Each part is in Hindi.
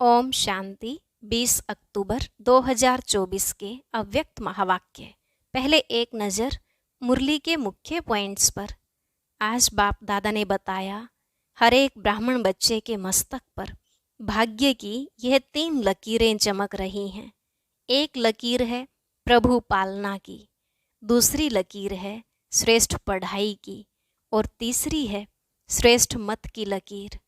ओम शांति। 20 अक्टूबर 2024 के अव्यक्त महावाक्य। पहले एक नज़र मुरली के मुख्य पॉइंट्स पर। आज बाप दादा ने बताया, हर एक ब्राह्मण बच्चे के मस्तक पर भाग्य की यह 3 लकीरें चमक रही हैं। एक लकीर है प्रभु पालना की, दूसरी लकीर है श्रेष्ठ पढ़ाई की, और तीसरी है श्रेष्ठ मत की लकीर।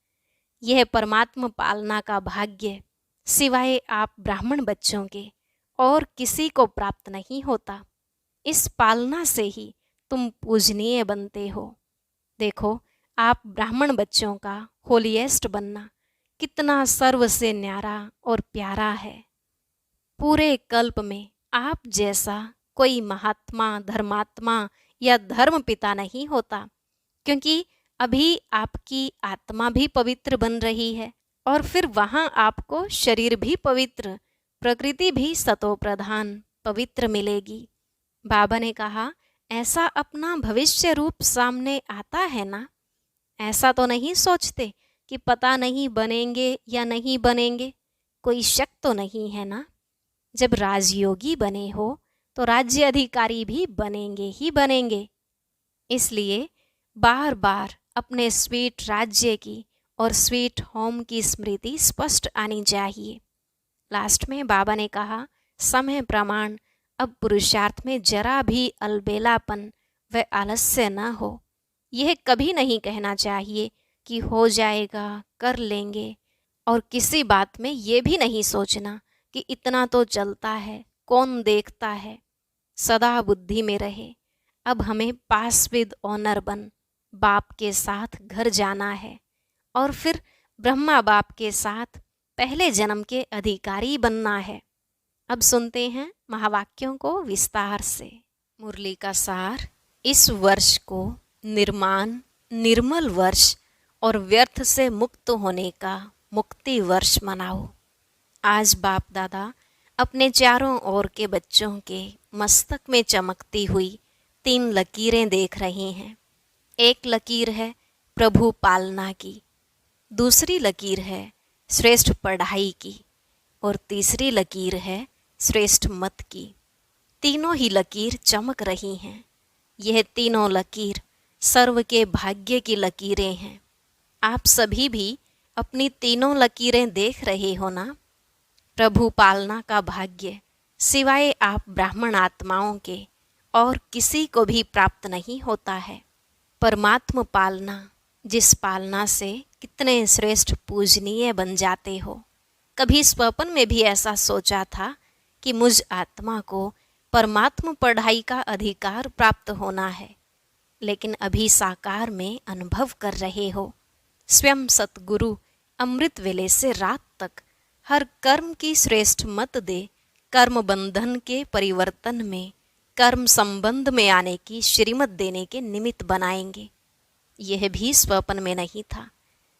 यह परमात्मा पालना का भाग्य सिवाय आप ब्राह्मण बच्चों के और किसी को प्राप्त नहीं होता। इस पालना से ही तुम पूजनीय बनते हो। देखो, आप ब्राह्मण बच्चों का होलीएस्ट बनना कितना सर्व से न्यारा और प्यारा है। पूरे कल्प में आप जैसा कोई महात्मा, धर्मात्मा या धर्म पिता नहीं होता, क्योंकि अभी आपकी आत्मा भी पवित्र बन रही है और फिर वहाँ आपको शरीर भी पवित्र, प्रकृति भी सतो प्रधान पवित्र मिलेगी। बाबा ने कहा, ऐसा अपना भविष्य रूप सामने आता है ना। ऐसा तो नहीं सोचते कि पता नहीं बनेंगे या नहीं बनेंगे, कोई शक तो नहीं है ना। जब राजयोगी बने हो तो राज्य अधिकारी भी बनेंगे ही बनेंगे। इसलिए बार बार अपने स्वीट राज्य की और स्वीट होम की स्मृति स्पष्ट आनी चाहिए। लास्ट में बाबा ने कहा, समय प्रमाण अब पुरुषार्थ में जरा भी अलबेलापन व आलस्य न हो। यह कभी नहीं कहना चाहिए कि हो जाएगा, कर लेंगे, और किसी बात में ये भी नहीं सोचना कि इतना तो चलता है, कौन देखता है। सदा बुद्धि में रहे, अब हमें पास विद ऑनर बन बाप के साथ घर जाना है और फिर ब्रह्मा बाप के साथ पहले जन्म के अधिकारी बनना है। अब सुनते हैं महावाक्यों को विस्तार से। मुरली का सार। इस वर्ष को निर्माण, निर्मल वर्ष और व्यर्थ से मुक्त होने का मुक्ति वर्ष मनाओ। आज बाप दादा अपने चारों ओर के बच्चों के मस्तक में चमकती हुई 3 लकीरें देख रहे हैं। एक लकीर है प्रभु पालना की, दूसरी लकीर है श्रेष्ठ पढ़ाई की, और तीसरी लकीर है श्रेष्ठ मत की। तीनों ही लकीर चमक रही हैं। यह तीनों लकीर सर्व के भाग्य की लकीरें हैं। आप सभी भी अपनी तीनों लकीरें देख रहे हो ना। प्रभु पालना का भाग्य सिवाय आप ब्राह्मण आत्माओं के और किसी को भी प्राप्त नहीं होता है। परमात्मा पालना, जिस पालना से कितने श्रेष्ठ पूजनीय बन जाते हो। कभी स्वप्न में भी ऐसा सोचा था कि मुझ आत्मा को परमात्मा पढ़ाई का अधिकार प्राप्त होना है, लेकिन अभी साकार में अनुभव कर रहे हो। स्वयं सतगुरु अमृत वेले से रात तक हर कर्म की श्रेष्ठ मत दे कर्म बंधन के परिवर्तन में, कर्म संबंध में आने की श्रीमत देने के निमित्त बनाएंगे। यह भी स्वप्न में नहीं था,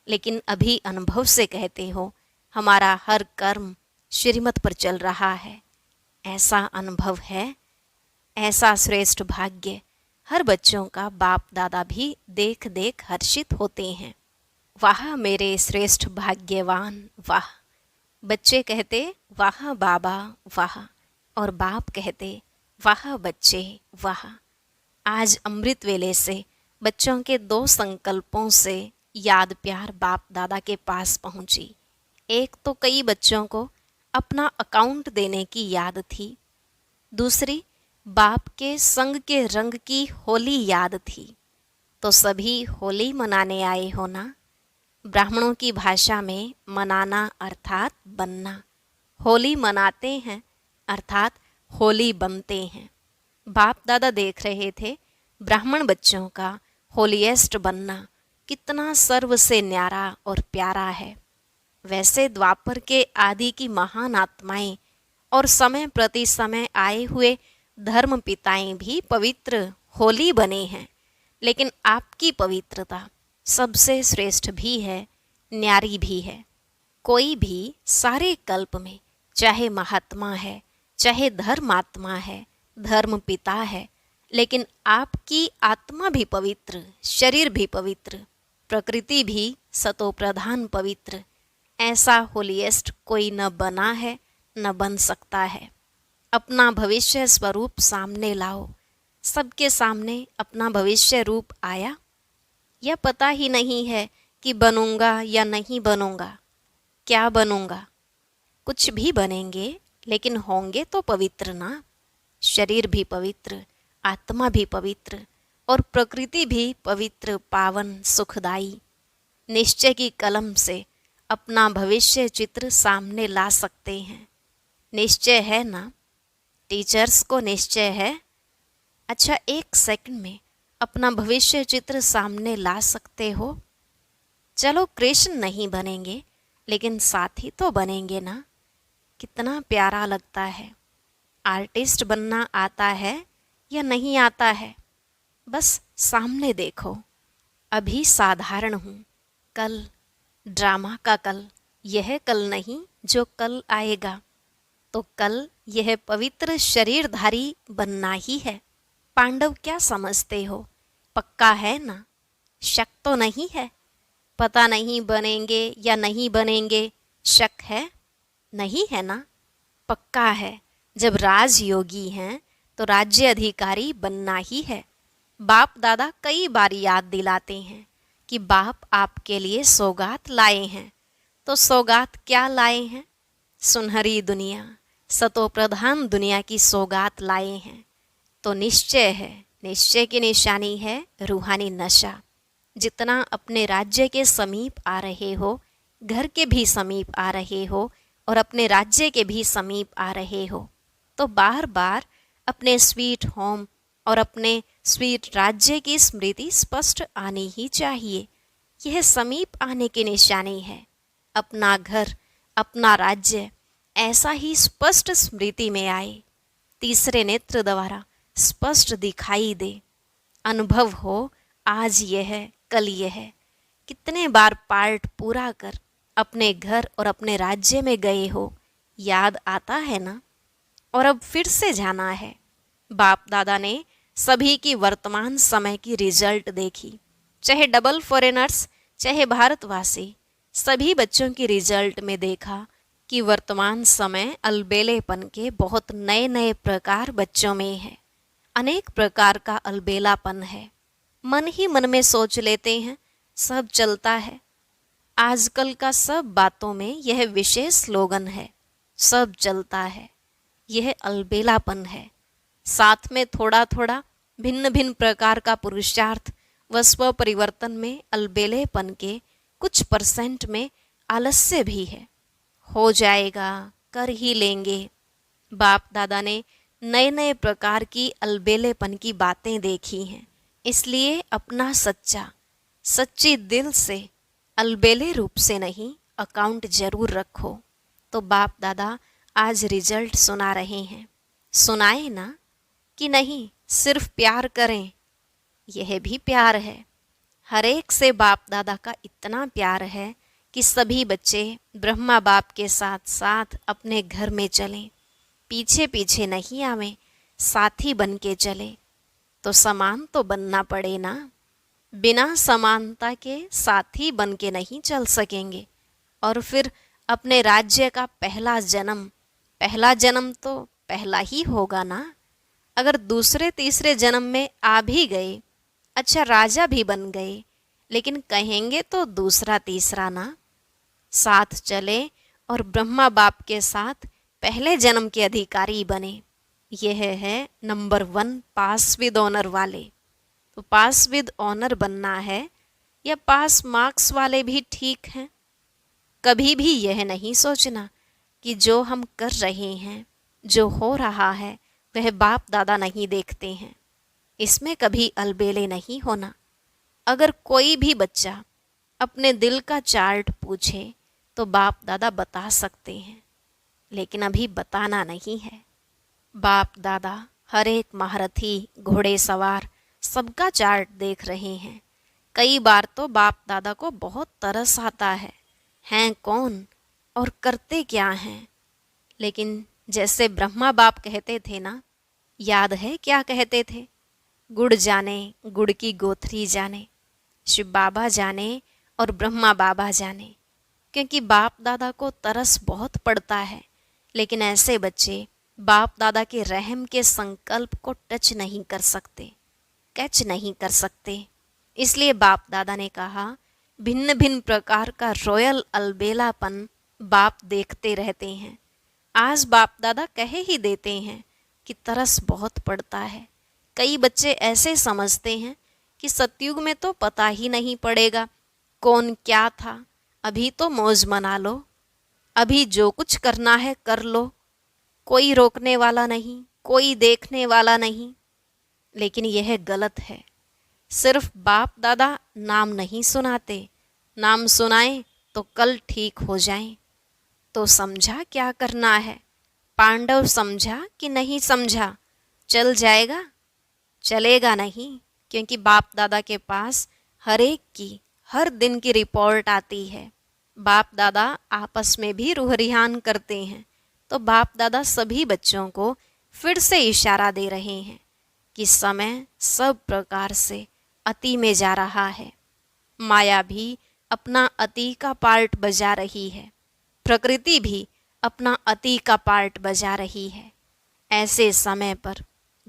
लेकिन अभी अनुभव से कहते हो, हमारा हर कर्म श्रीमत पर चल रहा है। ऐसा अनुभव है, ऐसा श्रेष्ठ भाग्य हर बच्चों का बाप दादा भी देख देख हर्षित होते हैं। वाह मेरे श्रेष्ठ भाग्यवान, वाह। बच्चे कहते वाह बाबा वाह, और बाप कहते वाह बच्चे वाह। आज अमृत वेले से बच्चों के 2 संकल्पों से याद प्यार बाप दादा के पास पहुंची। एक तो कई बच्चों को अपना अकाउंट देने की याद थी, दूसरी बाप के संग के रंग की होली याद थी। तो सभी होली मनाने आए हो ना। ब्राह्मणों की भाषा में मनाना अर्थात बनना। होली मनाते हैं अर्थात होली बनते हैं। बाप दादा देख रहे थे ब्राह्मण बच्चों का होलीएस्ट बनना कितना सर्व से न्यारा और प्यारा है। वैसे द्वापर के आदि की महान आत्माएं और समय प्रति समय आए हुए धर्म पिताएं भी पवित्र होली बने हैं, लेकिन आपकी पवित्रता सबसे श्रेष्ठ भी है, न्यारी भी है। कोई भी सारे कल्प में चाहे महात्मा है, चाहे धर्मात्मा है, धर्म पिता है, लेकिन आपकी आत्मा भी पवित्र, शरीर भी पवित्र, प्रकृति भी सतो प्रधान पवित्र, ऐसा होलिएस्ट कोई न बना है न बन सकता है। अपना भविष्य स्वरूप सामने लाओ। सबके सामने अपना भविष्य रूप आया। यह पता ही नहीं है कि बनूंगा या नहीं बनूंगा। क्या बनूंगा? कुछ भी बनेंगे, लेकिन होंगे तो पवित्र ना। शरीर भी पवित्र, आत्मा भी पवित्र और प्रकृति भी पवित्र, पावन, सुखदाई। निश्चय की कलम से अपना भविष्य चित्र सामने ला सकते हैं। निश्चय है ना? टीचर्स को निश्चय है। अच्छा, 1 सेकंड में अपना भविष्य चित्र सामने ला सकते हो? चलो कृष्ण नहीं बनेंगे, लेकिन साथी तो बनेंगे ना। कितना प्यारा लगता है। आर्टिस्ट बनना आता है या नहीं आता है? बस सामने देखो। अभी साधारण हूँ, कल ड्रामा का कल, यह कल नहीं जो कल आएगा। तो कल यह पवित्र शरीरधारी बनना ही है। पांडव क्या समझते हो? पक्का है ना? शक तो नहीं है? पता नहीं बनेंगे या नहीं बनेंगे, शक है? नहीं है ना? पक्का है। जब राजयोगी हैं तो राज्य अधिकारी बनना ही है। बाप दादा कई बार याद दिलाते हैं कि बाप आपके लिए सौगात लाए हैं। तो सौगात क्या लाए हैं? सुनहरी दुनिया, सतो प्रधान दुनिया की सौगात लाए हैं। तो निश्चय है, निश्चय की निशानी है रूहानी नशा। जितना अपने राज्य के समीप आ रहे हो, घर के भी समीप आ रहे हो और अपने राज्य के भी समीप आ रहे हो, तो बार बार अपने स्वीट होम और अपने स्वीट राज्य की स्मृति स्पष्ट आनी ही चाहिए। यह समीप आने की निशानी है। अपना घर, अपना राज्य ऐसा ही स्पष्ट स्मृति में आए, तीसरे नेत्र द्वारा स्पष्ट दिखाई दे, अनुभव हो। आज यह, कल यह। कितने बार पार्ट पूरा कर अपने घर और अपने राज्य में गए हो, याद आता है ना? और अब फिर से जाना है। बाप दादा ने सभी की वर्तमान समय की रिजल्ट देखी, चाहे डबल फॉरेनर्स चाहे भारतवासी। सभी बच्चों की रिजल्ट में देखा कि वर्तमान समय अलबेलेपन के बहुत नए नए प्रकार बच्चों में है। अनेक प्रकार का अलबेलापन है। मन ही मन में सोच लेते हैं सब चलता है। आजकल का सब बातों में यह विशेष स्लोगन है, सब चलता है। यह अलबेलापन है। साथ में थोड़ा थोड़ा भिन्न भिन्न प्रकार का पुरुषार्थ व स्व परिवर्तन में अलबेलेपन के कुछ % में आलस्य भी है। हो जाएगा, कर ही लेंगे। बाप दादा ने नए नए प्रकार की अलबेलेपन की बातें देखी हैं, इसलिए अपना सच्ची दिल से, अलबेले रूप से नहीं, अकाउंट जरूर रखो। तो बाप दादा आज रिजल्ट सुना रहे हैं। सुनाए ना कि नहीं सिर्फ प्यार करें? यह भी प्यार है। हर एक से बाप दादा का इतना प्यार है कि सभी बच्चे ब्रह्मा बाप के साथ साथ अपने घर में चलें, पीछे पीछे नहीं आवें, साथी बन के चले। तो समान तो बनना पड़े ना। बिना समानता के साथी बन के नहीं चल सकेंगे। और फिर अपने राज्य का पहला जन्म तो पहला ही होगा ना। अगर दूसरे तीसरे जन्म में आ भी गए, अच्छा राजा भी बन गए, लेकिन कहेंगे तो दूसरा तीसरा ना। साथ चले और ब्रह्मा बाप के साथ पहले जन्म के अधिकारी बने। यह है नंबर 1 पास विद ऑनर वाले। तो पास विद ऑनर बनना है या पास मार्क्स वाले भी ठीक हैं। कभी भी यह नहीं सोचना कि जो हम कर रहे हैं, जो हो रहा है, वह बाप दादा नहीं देखते हैं। इसमें कभी अलबेले नहीं होना। अगर कोई भी बच्चा अपने दिल का चार्ट पूछे तो बाप दादा बता सकते हैं, लेकिन अभी बताना नहीं है। बाप दादा हर एक महारथी, घोड़े सवार सबका चार्ट देख रहे हैं। कई बार तो बाप दादा को बहुत तरस आता है, हैं कौन और करते क्या हैं। लेकिन जैसे ब्रह्मा बाप कहते थे ना, याद है क्या कहते थे? गुड़ जाने, गुड़ की गोथरी जाने, शिव बाबा जाने और ब्रह्मा बाबा जाने। क्योंकि बाप दादा को तरस बहुत पड़ता है, लेकिन ऐसे बच्चे बाप दादा के रहम के संकल्प को टच नहीं कर सकते, कैच नहीं कर सकते। इसलिए बाप दादा ने कहा, भिन्न भिन्न प्रकार का रॉयल अलबेलापन बाप देखते रहते हैं। आज बाप दादा कह ही देते हैं कि तरस बहुत पड़ता है। कई बच्चे ऐसे समझते हैं कि सतयुग में तो पता ही नहीं पड़ेगा कौन क्या था, अभी तो मौज मना लो, अभी जो कुछ करना है कर लो, कोई रोकने वाला नहीं, कोई देखने वाला नहीं। लेकिन यह गलत है। सिर्फ बाप दादा नाम नहीं सुनाते, नाम सुनाएं तो कल ठीक हो जाएं। तो समझा क्या करना है? पांडव समझा कि नहीं समझा? चल जाएगा? चलेगा नहीं, क्योंकि बाप दादा के पास हर एक की हर दिन की रिपोर्ट आती है। बाप दादा आपस में भी रूह रिहान करते हैं, तो बाप दादा सभी बच्चों को फिर से इशारा दे रहे हैं कि समय सब प्रकार से अति में जा रहा है। माया भी अपना अति का पार्ट बजा रही है, प्रकृति भी अपना अति का पार्ट बजा रही है। ऐसे समय पर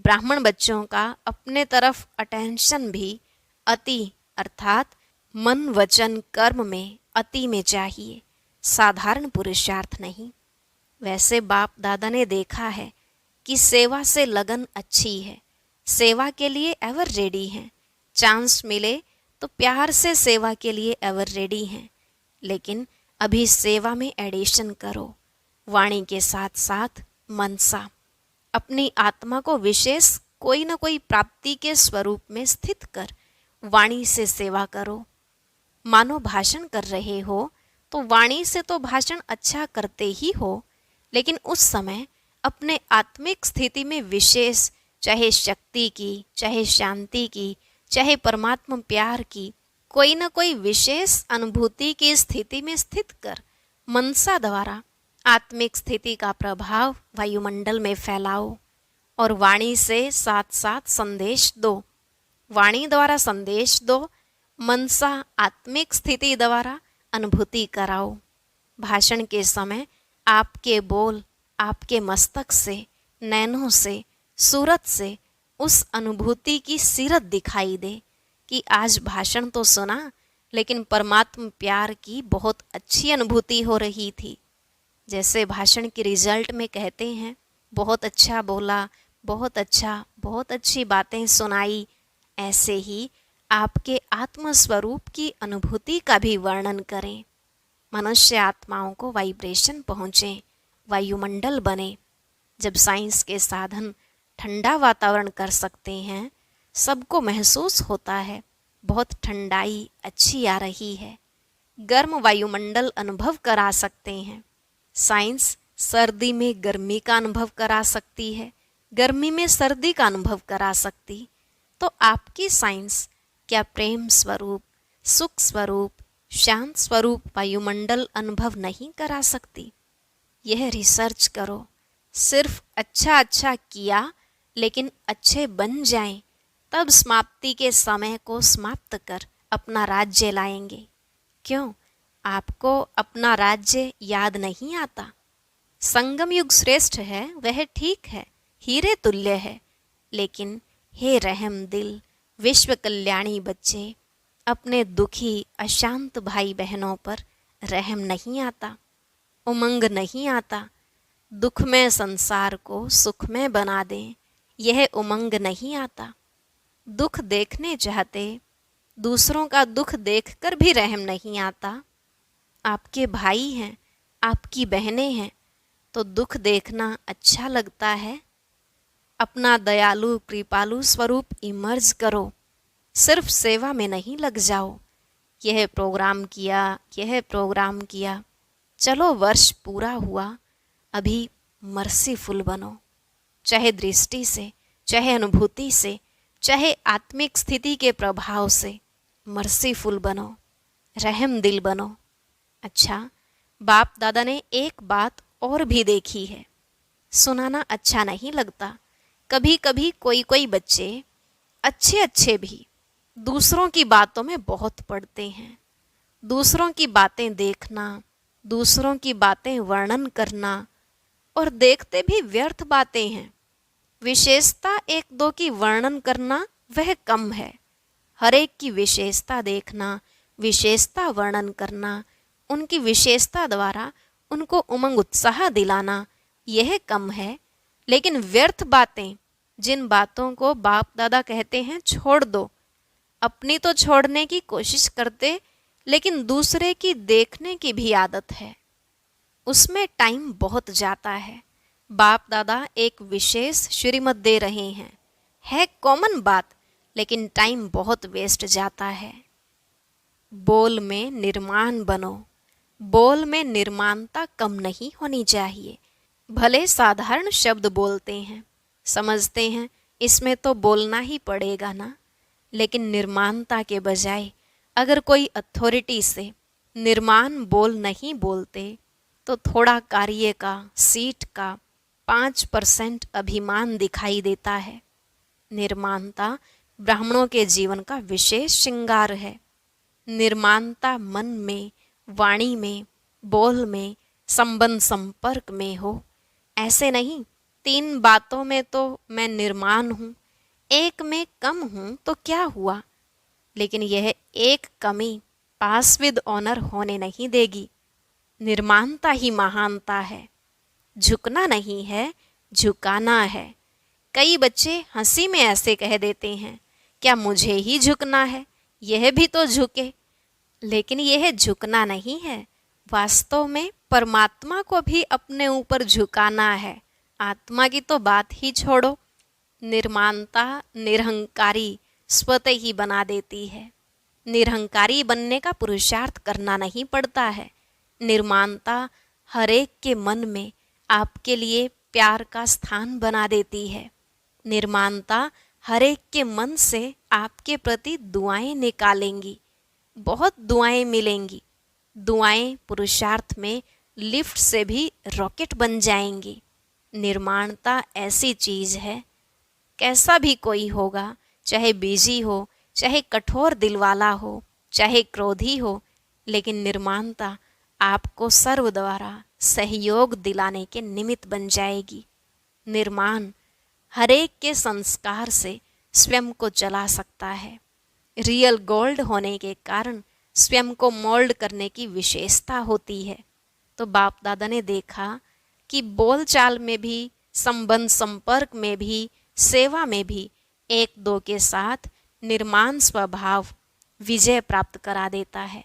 ब्राह्मण बच्चों का अपने तरफ अटेंशन भी अति अर्थात मन वचन कर्म में अति में चाहिए, साधारण पुरुषार्थ नहीं। वैसे बाप दादा ने देखा है कि सेवा से लगन अच्छी है, सेवा के लिए एवर रेडी हैं, चांस मिले तो प्यार से सेवा के लिए एवर रेडी हैं। लेकिन अभी सेवा में एडिशन करो, वाणी के साथ साथ मनसा। अपनी आत्मा को विशेष कोई न कोई प्राप्ति के स्वरूप में स्थित कर वाणी से सेवा करो। मानो भाषण कर रहे हो तो वाणी से तो भाषण अच्छा करते ही हो, लेकिन उस समय अपने आत्मिक स्थिति में विशेष, चाहे शक्ति की, चाहे शांति की, चाहे परमात्मा प्यार की, कोई न कोई विशेष अनुभूति की स्थिति में स्थित कर मनसा द्वारा आत्मिक स्थिति का प्रभाव वायुमंडल में फैलाओ और वाणी से साथ साथ संदेश दो। वाणी द्वारा संदेश दो, मनसा आत्मिक स्थिति द्वारा अनुभूति कराओ। भाषण के समय आपके बोल आपके मस्तक से, नैनों से, सूरत से उस अनुभूति की सीरत दिखाई दे कि आज भाषण तो सुना, लेकिन परमात्मा प्यार की बहुत अच्छी अनुभूति हो रही थी। जैसे भाषण के रिजल्ट में कहते हैं, बहुत अच्छा बोला, बहुत अच्छा, बहुत अच्छी बातें सुनाई, ऐसे ही आपके आत्मस्वरूप की अनुभूति का भी वर्णन करें। मनुष्य आत्माओं को वाइब्रेशन पहुँचे, वायुमंडल बने। जब साइंस के साधन ठंडा वातावरण कर सकते हैं, सबको महसूस होता है बहुत ठंडाई अच्छी आ रही है, गर्म वायुमंडल अनुभव करा सकते हैं। साइंस सर्दी में गर्मी का अनुभव करा सकती है, गर्मी में सर्दी का अनुभव करा सकती, तो आपकी साइंस क्या प्रेम स्वरूप, सुख स्वरूप, शांत स्वरूप वायुमंडल अनुभव नहीं करा सकती? यह रिसर्च करो। सिर्फ अच्छा अच्छा किया लेकिन अच्छे बन जाएं, तब समाप्ति के समय को समाप्त कर अपना राज्य लाएंगे। क्यों? आपको अपना राज्य याद नहीं आता? संगम युग श्रेष्ठ है, वह ठीक है, हीरे तुल्य है, लेकिन हे रहम दिल विश्व कल्याणी बच्चे, अपने दुखी अशांत भाई बहनों पर रहम नहीं आता, उमंग नहीं आता। दुख में संसार को सुख में बना दें, यह उमंग नहीं आता। दुख देखने चाहते, दूसरों का दुख देखकर भी रहम नहीं आता। आपके भाई हैं, आपकी बहनें हैं, तो दुख देखना अच्छा लगता है? अपना दयालु कृपालु स्वरूप इमर्ज करो, सिर्फ सेवा में नहीं लग जाओ। यह प्रोग्राम किया, यह प्रोग्राम किया, चलो वर्ष पूरा हुआ, अभी मर्सीफुल बनो, चाहे दृष्टि से, चाहे अनुभूति से, चाहे आत्मिक स्थिति के प्रभाव से मर्सीफुल बनो, रहम दिल बनो। अच्छा, बाप दादा ने एक बात और भी देखी है, सुनाना अच्छा नहीं लगता। कभी कभी कोई कोई बच्चे अच्छे अच्छे भी दूसरों की बातों में बहुत पड़ते हैं। दूसरों की बातें देखना, दूसरों की बातें वर्णन करना और देखते भी व्यर्थ बातें हैं। विशेषता एक दो की वर्णन करना वह कम है। हर एक की विशेषता देखना, विशेषता वर्णन करना, उनकी विशेषता द्वारा उनको उमंग उत्साह दिलाना, यह कम है। लेकिन व्यर्थ बातें, जिन बातों को बाप दादा कहते हैं छोड़ दो, अपनी तो छोड़ने की कोशिश करते, लेकिन दूसरे की देखने की भी आदत है, उसमें टाइम बहुत जाता है। बाप दादा एक विशेष श्रीमत दे रहे हैं, है कॉमन बात, लेकिन टाइम बहुत वेस्ट जाता है। बोल में निर्माण बनो। बोल में निर्माणता कम नहीं होनी चाहिए। भले साधारण शब्द बोलते हैं, समझते हैं इसमें तो बोलना ही पड़ेगा ना, लेकिन निर्माणता के बजाय अगर कोई अथॉरिटी से निर्माण बोल नहीं बोलते तो थोड़ा कार्य का, सीट का 5% अभिमान दिखाई देता है। निर्माणता ब्राह्मणों के जीवन का विशेष श्रृंगार है। निर्माणता मन में, वाणी में, बोल में, संबंध संपर्क में हो। ऐसे नहीं 3 बातों में तो मैं निर्माण हूँ, एक में कम हूँ तो क्या हुआ, लेकिन यह एक कमी पास विद ऑनर होने नहीं देगी। निर्माणता ही महानता है। झुकना नहीं है, झुकाना है। कई बच्चे हंसी में ऐसे कह देते हैं, क्या मुझे ही झुकना है, यह भी तो झुके। लेकिन यह झुकना नहीं है, वास्तव में परमात्मा को भी अपने ऊपर झुकाना है। आत्मा की तो बात ही छोड़ो। निर्माणता निरहंकारी स्वतः ही बना देती है। निरहंकारी बनने का पुरुषार्थ करना नहीं पड़ता है। निर्माणता हरेक के मन में आपके लिए प्यार का स्थान बना देती है। निर्माणता हरेक के मन से आपके प्रति दुआएं निकालेंगी। बहुत दुआएं मिलेंगी। दुआएं पुरुषार्थ में लिफ्ट से भी रॉकेट बन जाएंगी। निर्माणता ऐसी चीज है, कैसा भी कोई होगा, चाहे बिजी हो, चाहे कठोर दिल वाला हो, चाहे क्रोधी हो, लेकिन निर्माणता आपको सर्व द्वारा सहयोग दिलाने के निमित्त बन जाएगी। निर्माण हरेक के संस्कार से स्वयं को चला सकता है। रियल गोल्ड होने के कारण स्वयं को मोल्ड करने की विशेषता होती है। तो बाप दादा ने देखा कि बोलचाल में भी, संबंध संपर्क में भी, सेवा में भी एक दो के साथ निर्माण स्वभाव विजय प्राप्त करा देता है।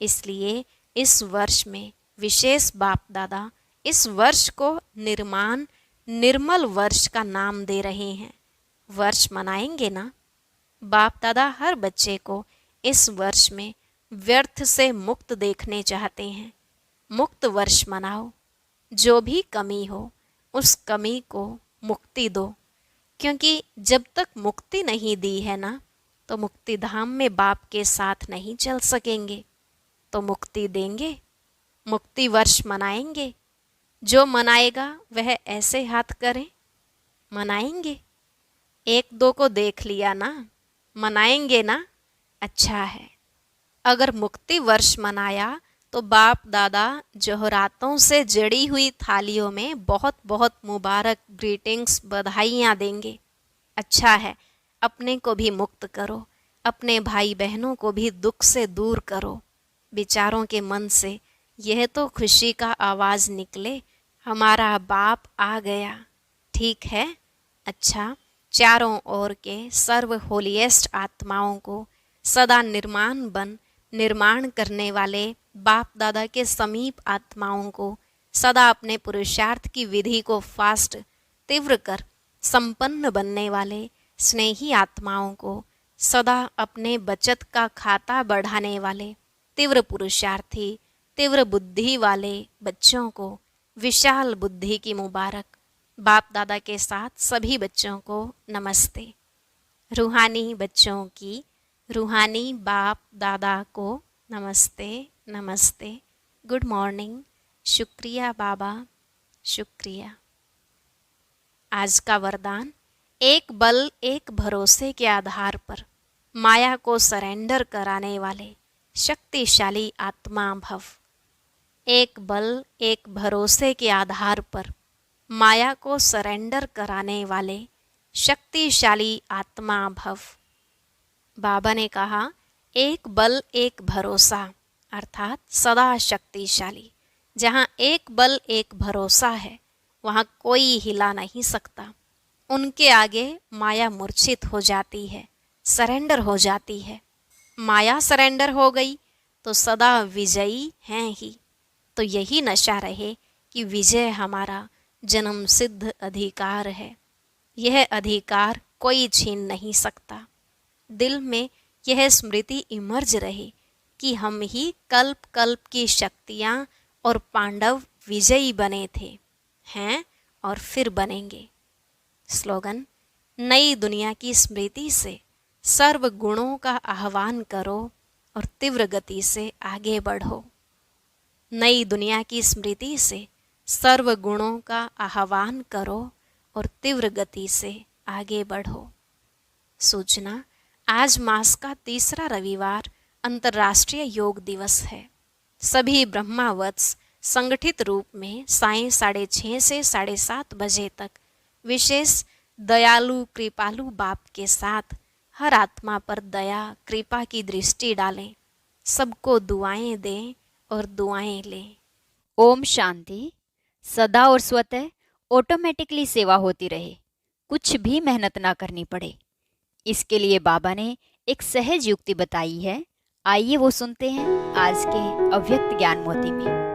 इसलिए इस वर्ष में विशेष बाप दादा इस वर्ष को निर्माण निर्मल वर्ष का नाम दे रहे हैं। वर्ष मनाएंगे ना? बाप दादा हर बच्चे को इस वर्ष में व्यर्थ से मुक्त देखने चाहते हैं। मुक्त वर्ष मनाओ। जो भी कमी हो उस कमी को मुक्ति दो, क्योंकि जब तक मुक्ति नहीं दी है ना, तो मुक्ति धाम में बाप के साथ नहीं चल सकेंगे। तो मुक्ति देंगे, मुक्ति वर्ष मनाएंगे। जो मनाएगा वह ऐसे हाथ करे, मनाएंगे। एक दो को देख लिया ना, मनाएंगे ना? अच्छा है। अगर मुक्ति वर्ष मनाया तो बाप दादा जोहरातों से जड़ी हुई थालियों में बहुत बहुत मुबारक, ग्रीटिंग्स, बधाइयाँ देंगे। अच्छा है, अपने को भी मुक्त करो, अपने भाई बहनों को भी दुख से दूर करो। विचारों के मन से यह तो खुशी का आवाज़ निकले, हमारा बाप आ गया। ठीक है। अच्छा, चारों ओर के सर्व होलीएस्ट आत्माओं को सदा निर्माण करने वाले बाप दादा के समीप आत्माओं को सदा अपने पुरुषार्थ की विधि को फास्ट तीव्र कर संपन्न बनने वाले स्नेही आत्माओं को सदा अपने बचत का खाता बढ़ाने वाले तीव्र पुरुषार्थी, तीव्र बुद्धि वाले बच्चों को विशाल बुद्धि की मुबारक। बाप दादा के साथ सभी बच्चों को नमस्ते। रूहानी बच्चों की रूहानी बाप दादा को नमस्ते नमस्ते। Good morning. शुक्रिया बाबा, शुक्रिया। आज का वरदान, एक बल एक भरोसे के आधार पर माया को सरेंडर कराने वाले शक्तिशाली आत्मा भव। एक बल, एक भरोसे के आधार पर माया को सरेंडर कराने वाले शक्तिशाली आत्मा भव। बाबा ने कहा, एक बल एक भरोसा अर्थात सदा शक्तिशाली। जहाँ एक बल एक भरोसा है वहाँ कोई हिला नहीं सकता। उनके आगे माया मूर्छित हो जाती है, सरेंडर हो जाती है। माया सरेंडर हो गई तो सदा विजयी हैं ही। तो यही नशा रहे कि विजय हमारा जन्म सिद्ध अधिकार है। यह अधिकार कोई छीन नहीं सकता। दिल में यह स्मृति इमर्ज रहे कि हम ही कल्प कल्प की शक्तियाँ और पांडव विजयी बने थे, हैं और फिर बनेंगे। स्लोगन: नई दुनिया की स्मृति से सर्व गुणों का आह्वान करो और तीव्र गति से आगे बढ़ो। नई दुनिया की स्मृति से सर्व गुणों का आह्वान करो और तीव्र गति से आगे बढ़ो। सूचना: आज मास का तीसरा रविवार अंतर्राष्ट्रीय योग दिवस है। सभी ब्रह्मावत्स संगठित रूप में सायं 6:30 से 7:30 बजे तक विशेष दयालु कृपालु बाप के साथ हर आत्मा पर दया कृपा की दृष्टि डालें, सबको दुआएं दें और दुआएं लें। ओम शांति। सदा और स्वतः ऑटोमेटिकली सेवा होती रहे, कुछ भी मेहनत ना करनी पड़े। इसके लिए बाबा ने एक सहज युक्ति बताई है। आइए वो सुनते हैं आज के अव्यक्त ज्ञान मोती में।